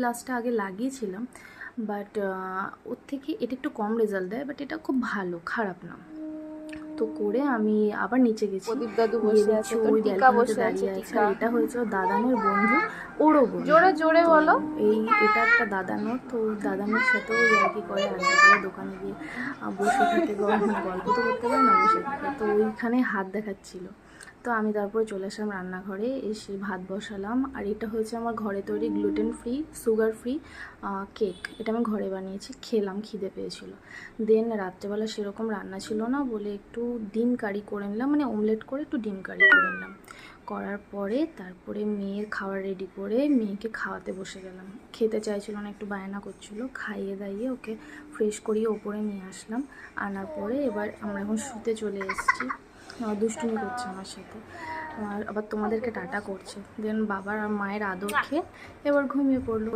গ্লাসটা আগে লাগিয়েছিলাম, বাট ওর থেকে এটা একটু কম রেজাল্ট দেয়, বাট এটা খুব ভালো, খারাপ না। তো করে আমি আবার নিচে গেছি, প্রদীপ দাদু গিয়ে বসে দেখছি আছে, তো ওই টিকা ব্যালকনিতে বসে আছে, দাঁড়িয়ে আছে। টিকা। আর এটা হয়েছে ওর দাদানের বন্ধু, ওরও বন্ধু। জোরে জোরে তো বলো। এটা একটা দাদানোর, তো দাদানের সাথেও আর কি করে, আড্ডা করে, দোকানে গিয়ে বসে থাকে, গল্প তো করতে পারে না, বসে থাকে। তো ওইখানে হাত দেখাচ্ছিল। তো আমি তারপরে চলে আসলাম রান্নাঘরে, এসে ভাত বসালাম। আর এটা হয়েছে আমার ঘরে তৈরি gluten free, sugar free cake. এটা আমি ঘরে বানিয়েছি, খেলাম, খিদে পেয়েছিল। দেন রাত্রেবেলা সেরকম রান্না ছিল না বলে একটু ডিম কারি করে নিলাম, মানে অমলেট করে একটু ডিম কারি করে নিলাম। করার পরে তারপরে মেয়ের খাবার রেডি করে মেয়েকে খাওয়াতে বসে গেলাম। খেতে চাইছিল না, একটু বায়না করছিল, খাইয়ে দাইয়ে ওকে ফ্রেশ করিয়ে ওপরে নিয়ে আসলাম। আনার পরে এবার আমরা এখন শুতে চলে এসেছি। দুষ্টুমি করছে আমার সাথে, আর আবার তোমাদেরকে টাটা করছে। দেন বাবার আর মায়ের আদর খেয়ে এবার ঘুমিয়ে পড়লো।